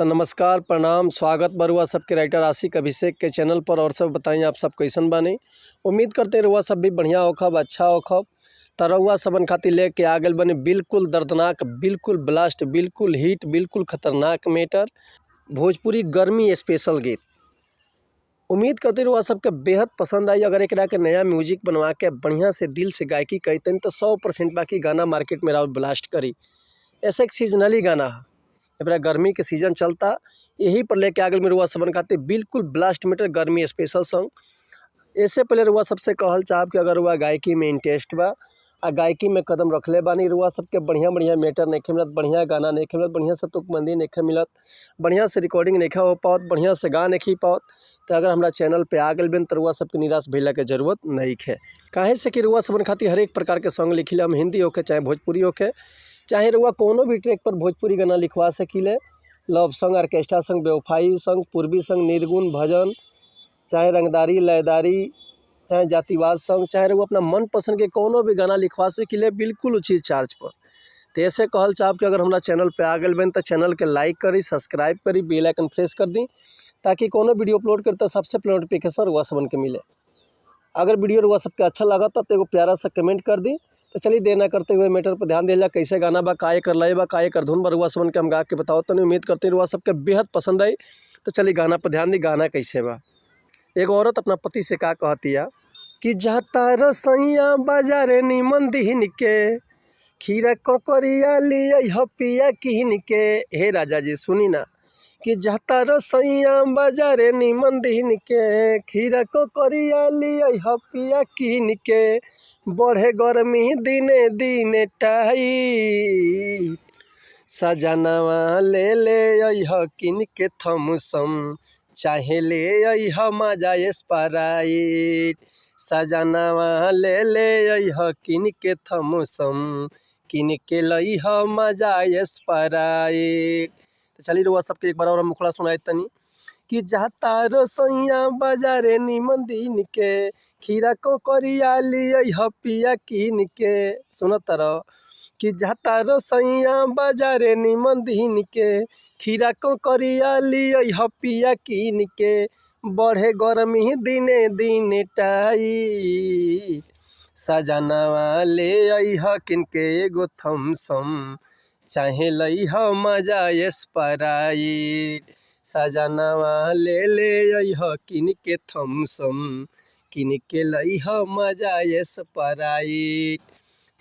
तो नमस्कार प्रणाम स्वागत बरुआ सबके राइटर आशिक अभिषेक के चैनल पर। और सब बताइए आप सब कैसन बानी। उम्मीद करते रहुआ सब भी बढ़िया होखब, अच्छा होखब। तो रहुआ सबन खातिर लेके आ गए बने बिल्कुल दर्दनाक, बिल्कुल ब्लास्ट, बिल्कुल हिट, बिल्कुल खतरनाक मैटर, भोजपुरी गर्मी स्पेशल गीत। उम्मीद करते रहुआ सबके बेहद पसंद आई। अगर एक के नया म्यूजिक बनवा के बढ़िया से दिल से गायकी करते तो 100% बाकी गाना मार्केट में राउट ब्लास्ट करी। ऐसा एक सीजनली गाना है, अपना गर्मी के सीजन चलता, यही पर लेके आगे में रुआ सबन खाते बिल्कुल ब्लास्ट मीटर गर्मी स्पेशल सॉन्ग। ऐसे पहले रुआ सबसे कहल चाहब कि अगर रुआ गायकी में इंटरेस्ट बा आ गायकी में कदम रखले बानी, रुआ सबके बढ़िया बढ़िया मैटर नहीं मिलत, बढ़िया गाना नहीं मिलत, बढ़िया से तुकबंदी नहीं मिलत, बढ़िया से रिकॉर्डिंग नहीं हो पात, बढ़िया से गा नहीं पात, तो अगर हमारा चैनल पे आ गए बिन तो रुआ सबके निराश भैला के जरूरत नहीं है। काहे से कि रुआ सबन खातिर हर एक प्रकार के सॉन्ग लिखिले हम, हिंदी होके चाहे भोजपुरी होके, चाहे रुआ कोनो भी ट्रैक पर भोजपुरी गाना लिखवा सकीले। लव सॉन्ग, ऑर्केस्ट्रा सॉन्ग, बेवफाई सॉन्ग, पूर्वी सॉन्ग, निर्गुण भजन, चाहे रंगदारी लयदारी, चाहे जातिवाद सॉन्ग, चाहे रुआ अपना मन पसंद के कोनो भी गाना लिखवा सकीले बिल्कुल उचित चार्ज पर। तो ऐसे कहल चाहब कि अगर हमारा चैनल पे आ गए बन तो चैनल के लाइक करी, सब्सक्राइब करी, बेल आइकन प्रेस कर दी, ताकि कोनो वीडियो अपलोड करते सबसे पहले नोटिफिकेशन रुआ सबन के मिले। अगर वीडियो रुआ सबके अच्छा लगा तो एगो प्यारा सा कमेंट कर दी। तो चलिए देर ना करते हुए मैटर पर ध्यान दिया, कैसे गाना बा, काय कर लय बा, काय कर धुन बा, रुआ सबन के हम गा के बताओ। तो उम्मीद करते रुआ सबके बेहद पसंद आई। तो चलिए गाना पर ध्यान दी, गाना कैसे बा। एक औरत अपना पति से का कहतिया कि जाता रसैया बाजारे निमन दीन के, खीरा ककरिया लिया पिया किन के। हे राजा जी सुनी ना, कि जाता रसैया बाजारे निमन दीन के, खीरा ककरिया लिया पिया किन के। बढ़े गर्मी दिने दिने टाइट, सजनवा ले ले अइह किन के थमसम, चाहे ले अइह मजा स्प्राइट। सजनवा ले ले अइह किन के थमसम, किन के लइह मजा स्प्राइट। तो चलिए रुआ सबके एक बार और मुखड़ा सुनाए तनी कि जाता रसैया बाजारे निमन दीन के, खीरा ककरिया लिया पिया किन के। सुनत रह कि जाता रसैया बाजारे निमन दीन के, खीरा ककरिया लिया पिया किन के। बढ़े गर्मी दिने दिने टाइट, सजनवा ले अइह किन के एगो थमसम, चाहे लइह मजा स्प्राइट। सजनवा ले ले अइह किन के थमसम, किन के लइह मजा स्प्राइट।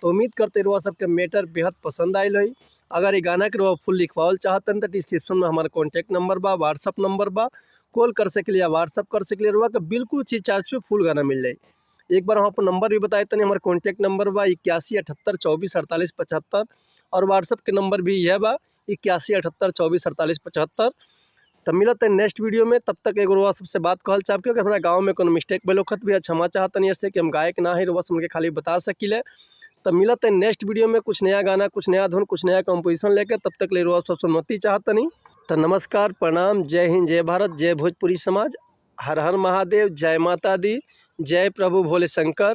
तो उम्मीद करते रुआ सबके मैटर बेहद पसंद आयल है। अगर ये गाना के रुआ फुल लिखवाल चाहतन तो डिस्क्रिप्शन में हमारा कॉन्टैक्ट नंबर बा, व्हाट्सअप नंबर बा, कॉल कर सके या व्हाट्सअप कर सके। रुआ का बिल्कुल चीज चार्ज पे फुल गाना मिल जाए। एक बार वहाँ पर नंबर भी बताए तनी, हमारा कॉन्टैक्ट नंबर बा 8178244875, और व्हाट्सअप के नंबर भी यह बा 8178244875। तब मिलते हैं नेक्स्ट वीडियो में। तब तक एक रुआ सबसे बात कहल चाहब कि अगर हमारा गाँव में कोनो मिस्टेक भेल वक्त भी क्षमा चाहतनी, ऐसे कि हम गायक ना है, रुआ समझ के खाली बता सकीले। तब मिलते हैं नेक्स्ट वीडियो में कुछ नया गाना, कुछ नया धुन, कुछ नया कंपोजिशन लेके। तब तक ले रुआ सब सुनती चाहतनी। तो नमस्कार प्रणाम, जय हिंद, जय भारत, जय भोजपुरी समाज, हर हर महादेव, जय माता दी, जय प्रभु भोले शंकर।